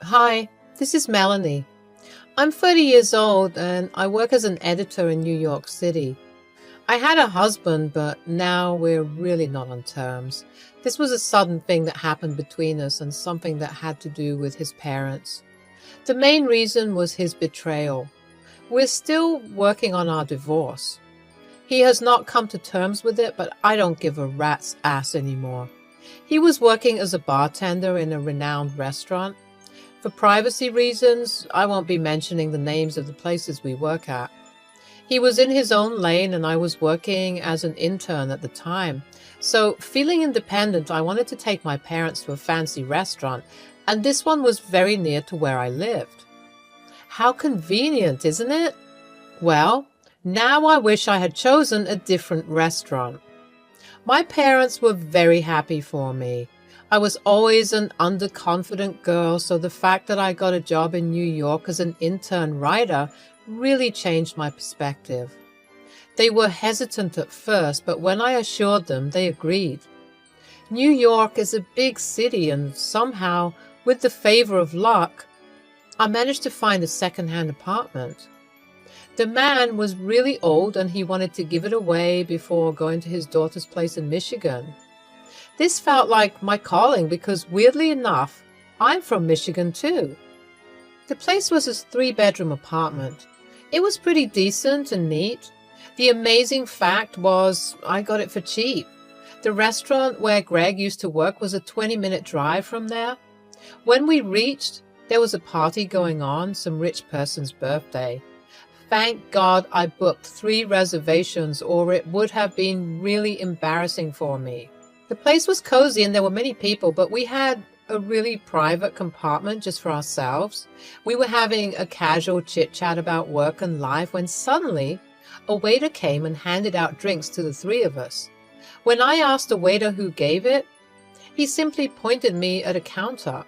Hi, this is Melanie. I'm 30 years old and I work as an editor in New York City. I had a husband, but now we're really not on terms. This was a sudden thing that happened between us and something that had to do with his parents. The main reason was his betrayal. We're still working on our divorce. He has not come to terms with it, but I don't give a rat's ass anymore. He was working as a bartender in a renowned restaurant. For privacy reasons, I won't be mentioning the names of the places we work at. He was in his own lane and I was working as an intern at the time. So, feeling independent, I wanted to take my parents to a fancy restaurant, and this one was very near to where I lived. How convenient, isn't it? Well, now I wish I had chosen a different restaurant. My parents were very happy for me. I was always an underconfident girl, so the fact that I got a job in New York as an intern writer really changed my perspective. They were hesitant at first, but when I assured them, they agreed. New York is a big city, and somehow, with the favor of luck, I managed to find a second-hand apartment. The man was really old and he wanted to give it away before going to his daughter's place in Michigan. This felt like my calling because, weirdly enough, I'm from Michigan too. The place was a three-bedroom apartment. It was pretty decent and neat. The amazing fact was I got it for cheap. The restaurant where Greg used to work was a 20-minute drive from there. When we reached, there was a party going on, some rich person's birthday. Thank God I booked 3 reservations, or it would have been really embarrassing for me. The place was cozy and there were many people, but we had a really private compartment just for ourselves. We were having a casual chit-chat about work and life when suddenly a waiter came and handed out drinks to the 3 of us. When I asked the waiter who gave it, he simply pointed me at a counter.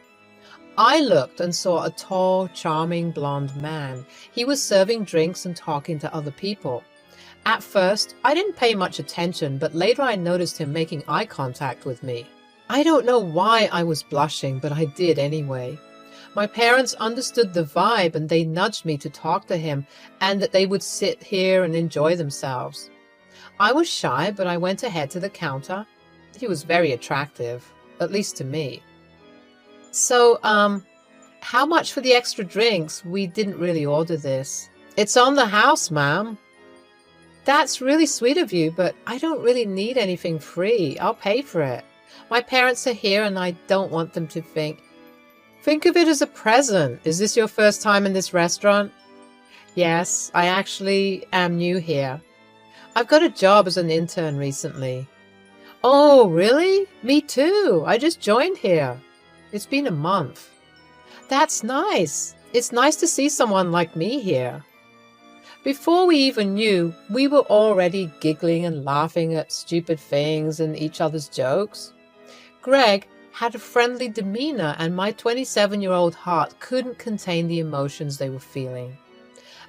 I looked and saw a tall, charming blonde man. He was serving drinks and talking to other people. At first, I didn't pay much attention, but later I noticed him making eye contact with me. I don't know why I was blushing, but I did anyway. My parents understood the vibe and they nudged me to talk to him and that they would sit here and enjoy themselves. I was shy, but I went ahead to the counter. He was very attractive, at least to me. So, how much for the extra drinks? We didn't really order this. It's on the house, ma'am. That's really sweet of you, but I don't really need anything free. I'll pay for it. My parents are here and I don't want them to think. Think of it as a present. Is this your first time in this restaurant? Yes, I actually am new here. I've got a job as an intern recently. Oh, really? Me too. I just joined here. It's been a month. That's nice. It's nice to see someone like me here. Before we even knew, we were already giggling and laughing at stupid things and each other's jokes. Greg had a friendly demeanor, and my 27-year-old heart couldn't contain the emotions they were feeling.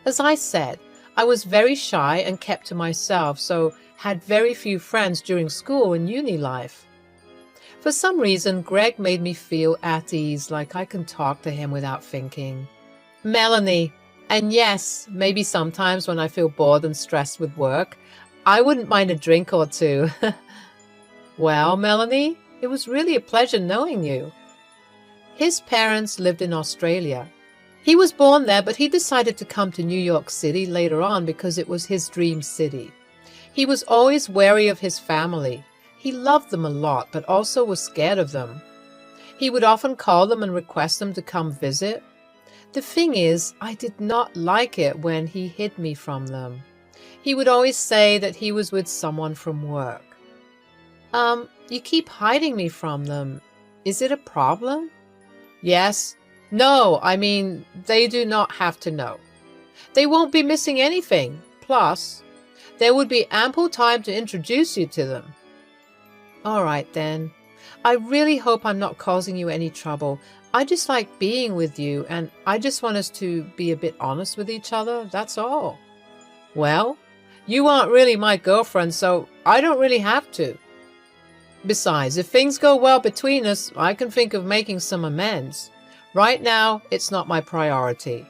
As I said, I was very shy and kept to myself, so had very few friends during school and uni life. For some reason, Greg made me feel at ease, like I can talk to him without thinking. Melanie. And yes, maybe sometimes when I feel bored and stressed with work, I wouldn't mind a drink or two. Well, Melanie, it was really a pleasure knowing you. His parents lived in Australia. He was born there, but he decided to come to New York City later on because it was his dream city. He was always wary of his family. He loved them a lot, but also was scared of them. He would often call them and request them to come visit. The thing is, I did not like it when he hid me from them. He would always say that he was with someone from work. You keep hiding me from them. Is it a problem? Yes. No, I mean, they do not have to know. They won't be missing anything. Plus, there would be ample time to introduce you to them. All right, then. I really hope I'm not causing you any trouble. I just like being with you, and I just want us to be a bit honest with each other, that's all. Well, you aren't really my girlfriend, so I don't really have to. Besides, if things go well between us, I can think of making some amends. Right now, it's not my priority.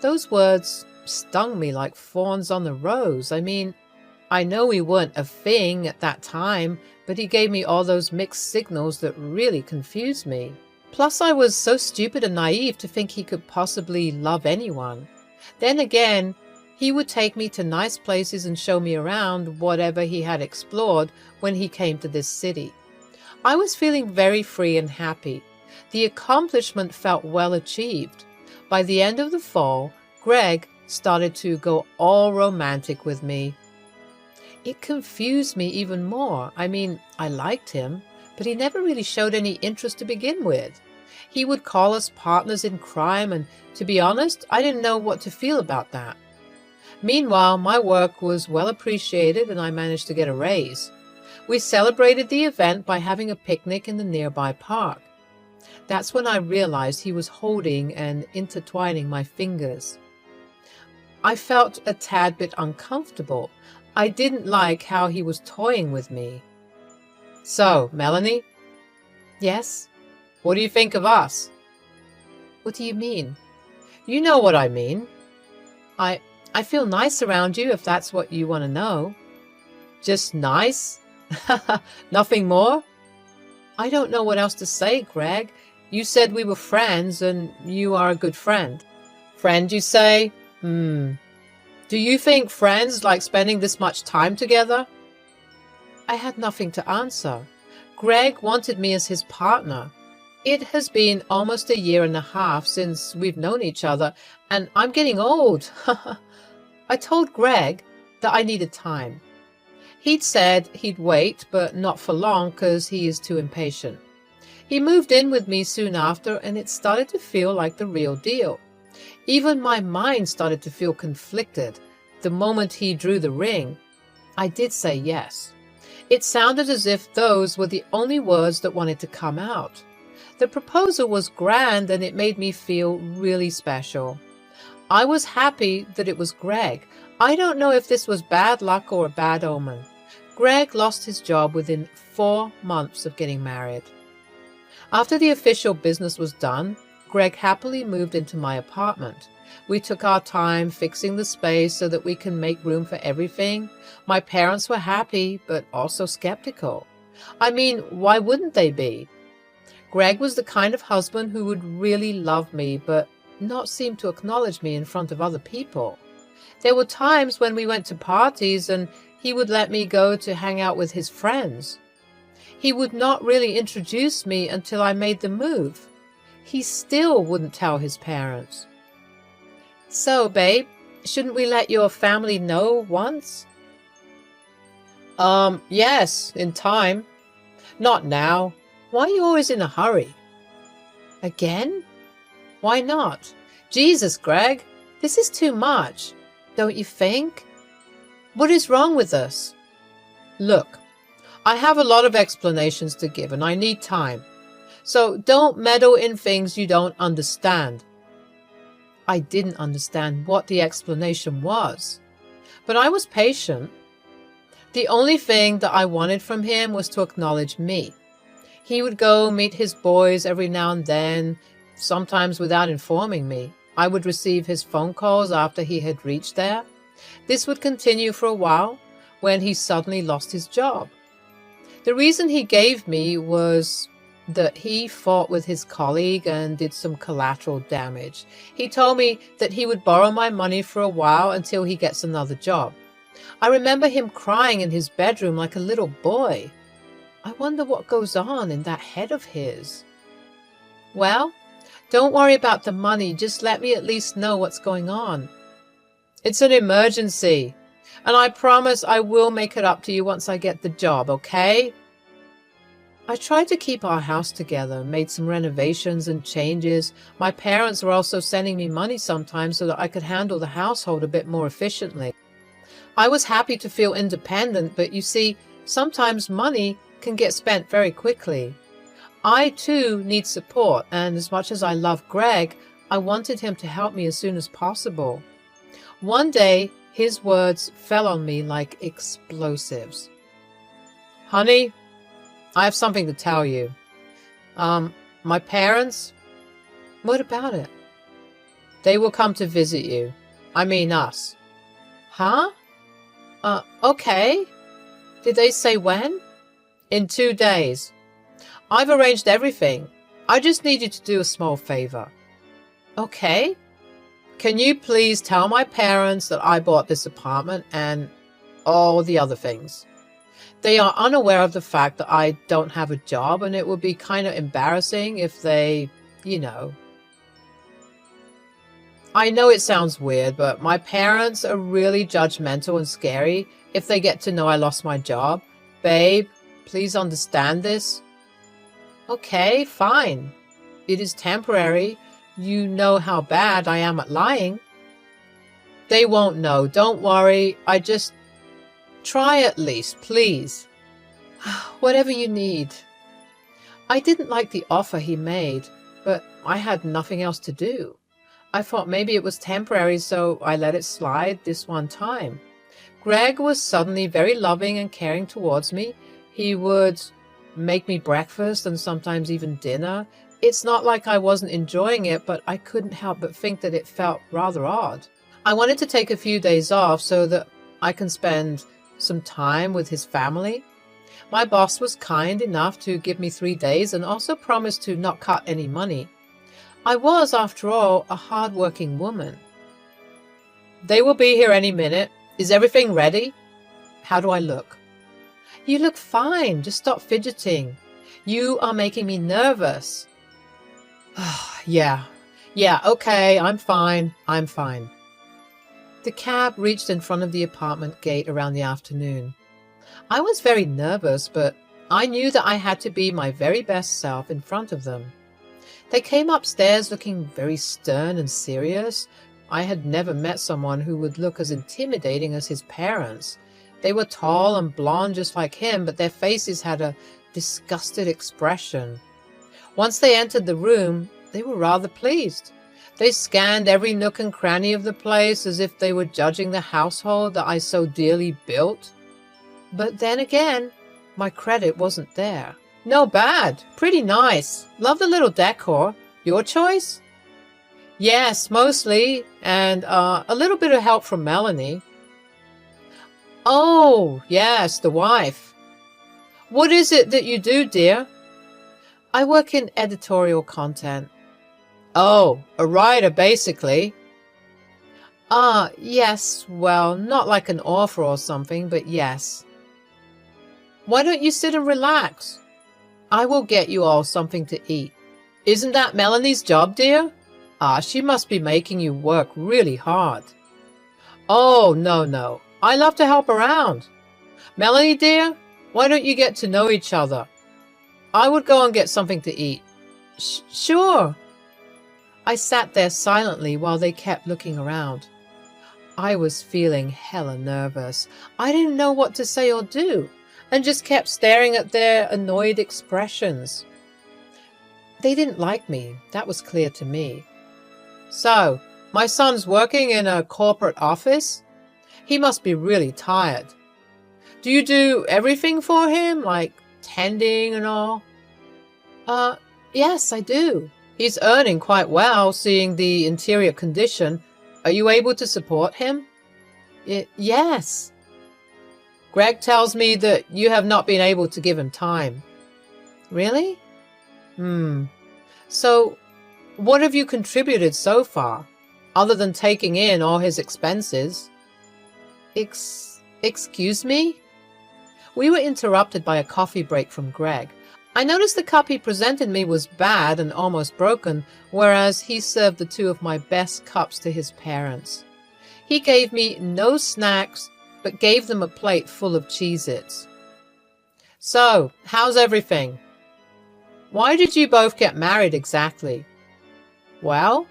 Those words stung me like thorns on the rose. I mean, I know we weren't a thing at that time, but he gave me all those mixed signals that really confused me. Plus, I was so stupid and naive to think he could possibly love anyone. Then again, he would take me to nice places and show me around whatever he had explored when he came to this city. I was feeling very free and happy. The accomplishment felt well achieved. By the end of the fall, Greg started to go all romantic with me. It confused me even more. I mean, I liked him, but he never really showed any interest to begin with. He would call us partners in crime, and to be honest, I didn't know what to feel about that. Meanwhile, my work was well appreciated and I managed to get a raise. We celebrated the event by having a picnic in the nearby park. That's when I realized he was holding and intertwining my fingers. I felt a tad bit uncomfortable. I didn't like how he was toying with me. So, Melanie? Yes? What do you think of us? What do you mean? You know what I mean. I feel nice around you, if that's what you want to know. Just nice? Nothing more? I don't know what else to say, Greg. You said we were friends, and you are a good friend. Friend, you say? Do you think friends like spending this much time together? I had nothing to answer. Greg wanted me as his partner. It has been almost a year and a half since we've known each other, and I'm getting old. I told Greg that I needed time. He'd said he'd wait, but not for long because he is too impatient. He moved in with me soon after, and it started to feel like the real deal. Even my mind started to feel conflicted. The moment he drew the ring, I did say yes. It sounded as if those were the only words that wanted to come out. The proposal was grand, and it made me feel really special. I was happy that it was Greg. I don't know if this was bad luck or a bad omen. Greg lost his job within 4 months of getting married. After the official business was done, Greg happily moved into my apartment. We took our time fixing the space so that we can make room for everything. My parents were happy, but also skeptical. I mean, why wouldn't they be? Greg was the kind of husband who would really love me, but not seem to acknowledge me in front of other people. There were times when we went to parties and he would let me go to hang out with his friends. He would not really introduce me until I made the move. He still wouldn't tell his parents. So, babe, shouldn't we let your family know once? Yes, in time. Not now. Why are you always in a hurry? Again? Why not? Jesus, Greg, this is too much, don't you think? What is wrong with us? Look, I have a lot of explanations to give and I need time. So don't meddle in things you don't understand. I didn't understand what the explanation was, but I was patient. The only thing that I wanted from him was to acknowledge me. He would go meet his boys every now and then, sometimes without informing me. I would receive his phone calls after he had reached there. This would continue for a while when he suddenly lost his job. The reason he gave me was that he fought with his colleague and did some collateral damage. He told me that he would borrow my money for a while until he gets another job. I remember him crying in his bedroom like a little boy. I wonder what goes on in that head of his. Well, don't worry about the money. Just let me at least know what's going on. It's an emergency, and I promise I will make it up to you once I get the job, okay? I tried to keep our house together, made some renovations and changes. My parents were also sending me money sometimes so that I could handle the household a bit more efficiently. I was happy to feel independent, but you see, sometimes money can get spent very quickly. I too need support, and as much as I love Greg, I wanted him to help me as soon as possible. One day, his words fell on me like explosives. Honey, I have something to tell you. My parents, What about it? They will come to visit you. I mean us. Huh? Okay. Did they say when? In 2 days. I've arranged everything. I just need you to do a small favor. Okay. Can you please tell my parents that I bought this apartment and all the other things? They are unaware of the fact that I don't have a job, and it would be kind of embarrassing if they, you know. I know it sounds weird, but my parents are really judgmental and scary if they get to know I lost my job. Babe, please understand this. Okay, fine. It is temporary. You know how bad I am at lying. They won't know. Don't worry. I just try at least, please. Whatever you need. I didn't like the offer he made, but I had nothing else to do. I thought maybe it was temporary, so I let it slide this one time. Greg was suddenly very loving and caring towards me. He would make me breakfast and sometimes even dinner. It's not like I wasn't enjoying it, but I couldn't help but think that it felt rather odd. I wanted to take a few days off so that I can spend some time with his family. My boss was kind enough to give me 3 days and also promised to not cut any money. I was, after all, a hard-working woman. They will be here any minute. Is everything ready? How do I look? You look fine. Just stop fidgeting. You are making me nervous. Yeah, okay, I'm fine. The cab reached in front of the apartment gate around the afternoon. I was very nervous, but I knew that I had to be my very best self in front of them. They came upstairs looking very stern and serious. I had never met someone who would look as intimidating as his parents. They were tall and blonde just like him, but their faces had a disgusted expression. Once they entered the room, they were rather pleased. They scanned every nook and cranny of the place as if they were judging the household that I so dearly built. But then again, my credit wasn't there. No bad. Pretty nice. Love the little decor. Your choice? Yes, mostly. And a little bit of help from Melanie. Oh, yes, the wife. What is it that you do, dear? I work in editorial content. Oh, a writer, basically. Yes. Well, not like an author or something, but yes. Why don't you sit and relax? I will get you all something to eat. Isn't that Melanie's job, dear? She must be making you work really hard. Oh, no. I love to help around. Melanie, dear, why don't you get to know each other? I would go and get something to eat. Sure. I sat there silently while they kept looking around. I was feeling hella nervous. I didn't know what to say or do, and just kept staring at their annoyed expressions. They didn't like me. That was clear to me. So, my son's working in a corporate office? He must be really tired. Do you do everything for him, like tending and all? Yes, I do. He's earning quite well, seeing the interior condition. Are you able to support him? Yes. Greg tells me that you have not been able to give him time. Really? So, what have you contributed so far, other than taking in all his expenses? Excuse me? We were interrupted by a coffee break from Greg. I noticed the cup he presented me was bad and almost broken, whereas he served the 2 of my best cups to his parents. He gave me no snacks, but gave them a plate full of Cheez-Its. So, how's everything? Why did you both get married exactly? Well,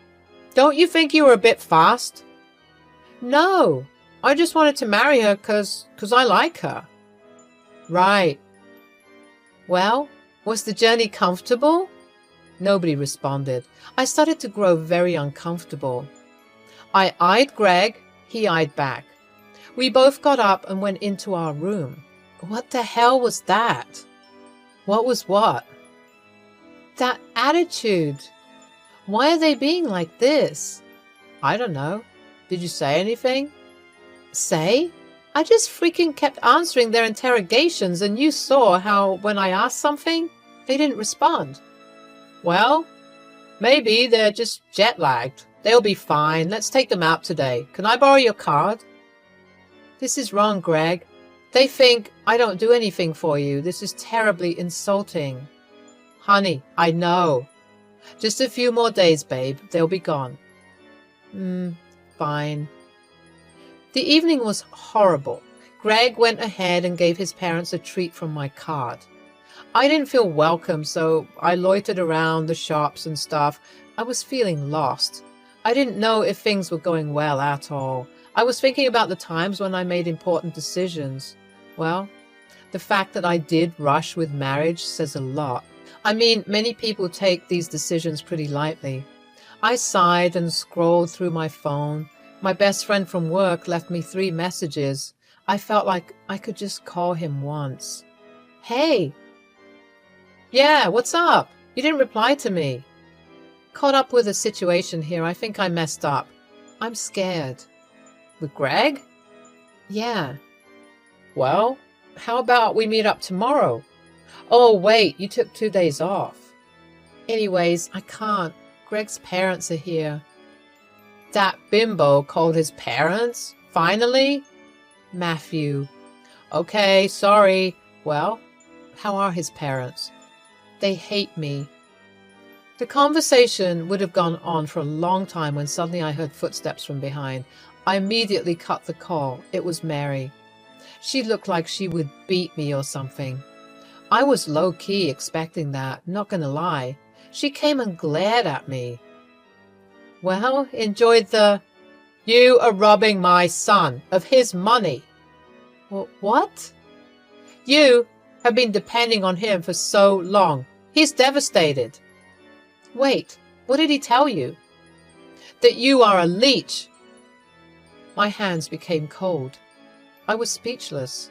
don't you think you were a bit fast? No, I just wanted to marry her 'cause I like her. Right. Well, was the journey comfortable? Nobody responded. I started to grow very uncomfortable. I eyed Greg, he eyed back. We both got up and went into our room. What the hell was that? What was what? That attitude. Why are they being like this? I don't know. Did you say anything? Say? I just freaking kept answering their interrogations, and you saw how when I asked something, they didn't respond. Well, maybe they're just jet-lagged. They'll be fine. Let's take them out today. Can I borrow your card? This is wrong, Greg. They think I don't do anything for you. This is terribly insulting. Honey, I know. Just a few more days, babe. They'll be gone. Fine. The evening was horrible. Greg went ahead and gave his parents a treat from my card. I didn't feel welcome, so I loitered around the shops and stuff. I was feeling lost. I didn't know if things were going well at all. I was thinking about the times when I made important decisions. Well, the fact that I did rush with marriage says a lot. I mean, many people take these decisions pretty lightly. I sighed and scrolled through my phone. My best friend from work left me 3 messages. I felt like I could just call him once. Hey! Yeah, what's up? You didn't reply to me. Caught up with a situation here. I think I messed up. I'm scared. With Greg? Yeah. Well, how about we meet up tomorrow? Oh, wait, you took 2 days off. Anyways, I can't. Greg's parents are here. That bimbo called his parents? Finally? Matthew. Okay, sorry. Well, how are his parents? They hate me. The conversation would have gone on for a long time when suddenly I heard footsteps from behind. I immediately cut the call. It was Mary. She looked like she would beat me or something. I was low-key expecting that, not gonna lie. She came and glared at me. Well, enjoyed the... You are robbing my son of his money. What? You have been depending on him for so long. He's devastated. Wait, what did he tell you? That you are a leech. My hands became cold. I was speechless.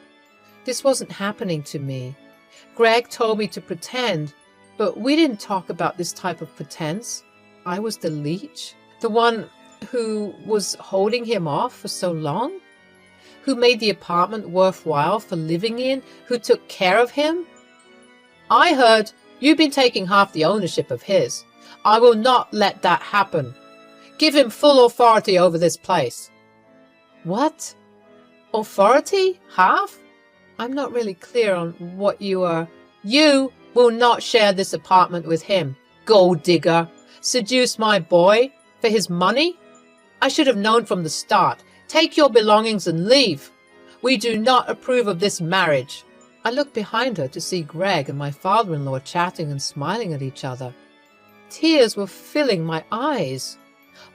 This wasn't happening to me. Greg told me to pretend, but we didn't talk about this type of pretense. I was the leech, the one who was holding him off for so long, who made the apartment worthwhile for living in, who took care of him. I heard you've been taking half the ownership of his. I will not let that happen. Give him full authority over this place. What? Authority? Half? I'm not really clear on what you are. You will not share this apartment with him. Gold digger. Seduce my boy for his money? I should have known from the start. Take your belongings and leave. We do not approve of this marriage. I looked behind her to see Greg and my father-in-law chatting and smiling at each other. Tears were filling my eyes.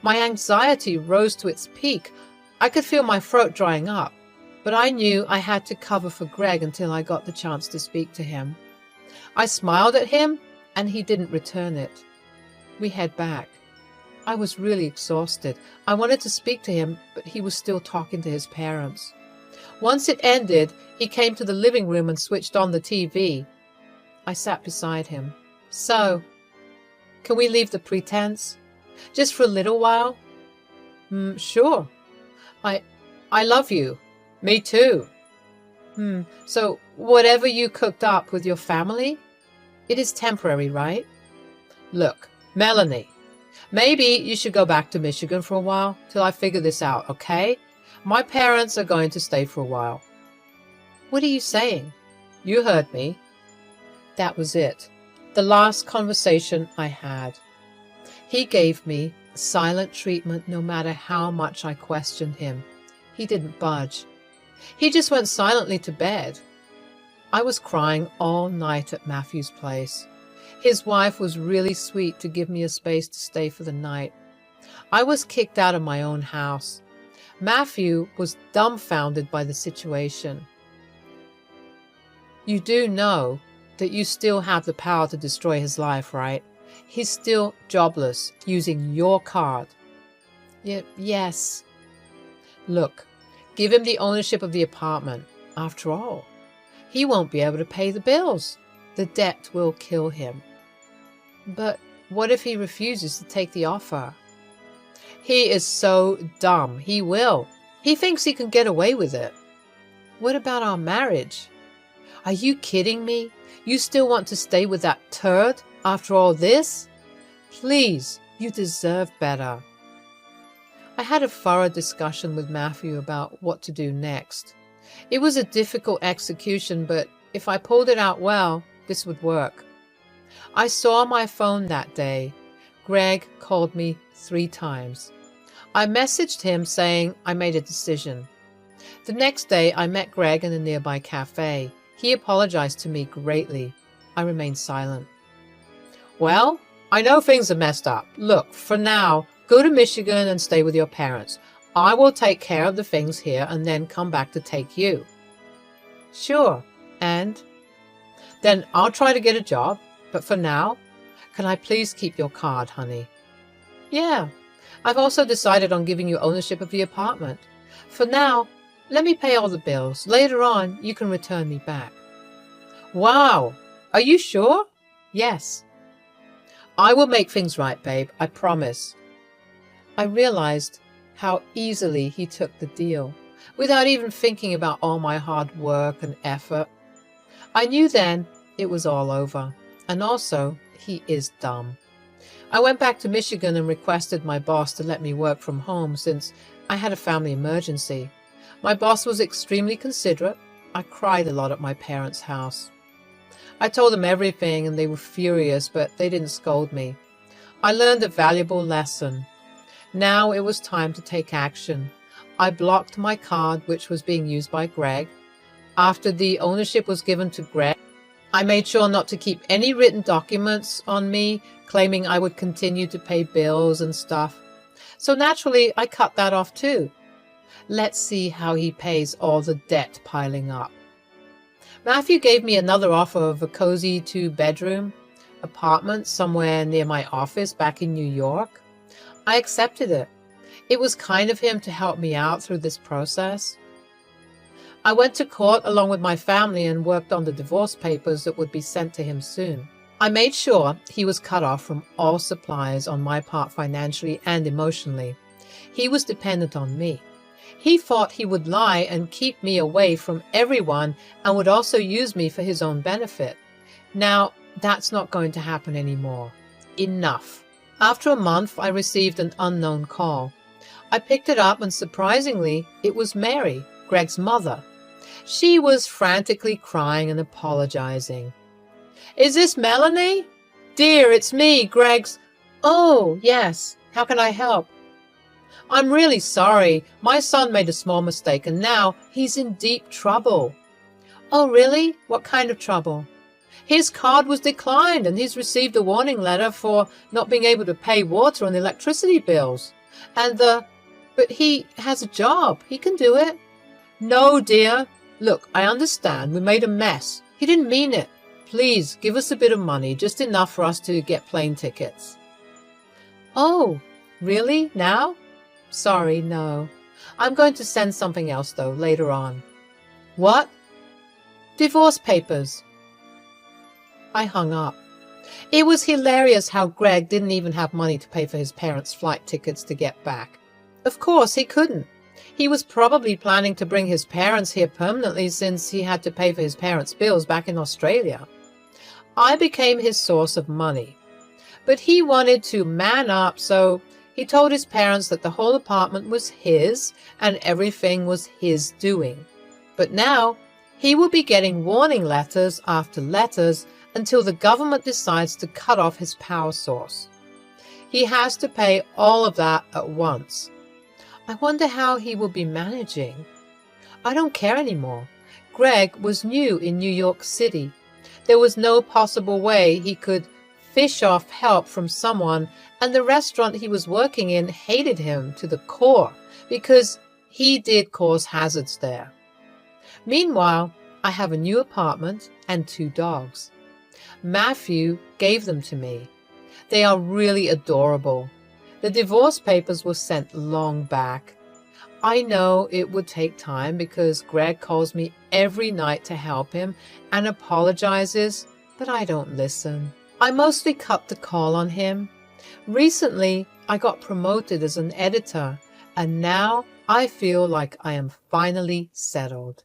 My anxiety rose to its peak. I could feel my throat drying up, but I knew I had to cover for Greg until I got the chance to speak to him. I smiled at him, and he didn't return it. We head back. I was really exhausted. I wanted to speak to him, but he was still talking to his parents. Once it ended, he came to the living room and switched on the TV. I sat beside him. So, can we leave the pretense? Just for a little while? Sure. I love you. Me too. So whatever you cooked up with your family, it is temporary, right? Look, Melanie, maybe you should go back to Michigan for a while till I figure this out, okay? My parents are going to stay for a while. What are you saying? You heard me. That was it. The last conversation I had. He gave me silent treatment no matter how much I questioned him. He didn't budge. He just went silently to bed. I was crying all night at Matthew's place. His wife was really sweet to give me a space to stay for the night. I was kicked out of my own house. Matthew was dumbfounded by the situation. You do know that you still have the power to destroy his life, right? He's still jobless, using your card. Yes. Look, give him the ownership of the apartment. After all, he won't be able to pay the bills. The debt will kill him. But What if he refuses to take the offer? He is so dumb. He will. He thinks he can get away with it. What about our marriage? Are you kidding me? You still want to stay with that turd after all this? Please, you deserve better. I had a thorough discussion with Matthew about what to do next. It was a difficult execution, but if I pulled it out well, this would work. I saw my phone that day. Greg called me 3 times. I messaged him saying I made a decision. The next day, I met Greg in a nearby cafe. He apologized to me greatly. I remained silent. Well, I know things are messed up. Look, for now, go to Michigan and stay with your parents. I will take care of the things here and then come back to take you. Sure. And? Then I'll try to get a job. But for now, can I please keep your card, honey? Yeah. I've also decided on giving you ownership of the apartment. For now, let me pay all the bills. Later on, you can return me back. Wow. Are you sure? Yes. I will make things right, babe. I promise. I realized how easily he took the deal, without even thinking about all my hard work and effort. I knew then it was all over. And also, he is dumb. I went back to Michigan and requested my boss to let me work from home since I had a family emergency. My boss was extremely considerate. I cried a lot at my parents' house. I told them everything and they were furious, but they didn't scold me. I learned a valuable lesson. Now it was time to take action. I blocked my card, which was being used by Greg. After the ownership was given to Greg, I made sure not to keep any written documents on me, claiming I would continue to pay bills and stuff. So naturally, I cut that off too. Let's see how he pays all the debt piling up. Matthew gave me another offer of a cozy 2-bedroom apartment somewhere near my office back in New York. I accepted it. It was kind of him to help me out through this process. I went to court along with my family and worked on the divorce papers that would be sent to him soon. I made sure he was cut off from all supplies on my part financially and emotionally. He was dependent on me. He thought he would lie and keep me away from everyone and would also use me for his own benefit. Now, that's not going to happen anymore. Enough. After a month, I received an unknown call. I picked it up and surprisingly, it was Mary, Greg's mother. She was frantically crying and apologizing. Is this Melanie? Dear, it's me, Greg's. Oh, yes. How can I help? I'm really sorry. My son made a small mistake and now he's in deep trouble. Oh, really? What kind of trouble? His card was declined and he's received a warning letter for not being able to pay water and electricity bills. But he has a job. He can do it. No, dear. Look, I understand. We made a mess. He didn't mean it. Please, give us a bit of money, just enough for us to get plane tickets. Oh, really? Now? Sorry, no. I'm going to send something else, though, later on. What? Divorce papers. I hung up. It was hilarious how Greg didn't even have money to pay for his parents' flight tickets to get back. Of course, he couldn't. He was probably planning to bring his parents here permanently since he had to pay for his parents' bills back in Australia. I became his source of money. But he wanted to man up, so he told his parents that the whole apartment was his and everything was his doing. But now, he will be getting warning letters after letters until the government decides to cut off his power source. He has to pay all of that at once. I wonder how he will be managing. I don't care anymore. Greg was new in New York City. There was no possible way he could fish off help from someone, and the restaurant he was working in hated him to the core because he did cause hazards there. Meanwhile, I have a new apartment and 2 dogs. Matthew gave them to me. They are really adorable. The divorce papers were sent long back. I know it would take time because Greg calls me every night to help him and apologizes, but I don't listen. I mostly cut the call on him. Recently, I got promoted as an editor, and now I feel like I am finally settled.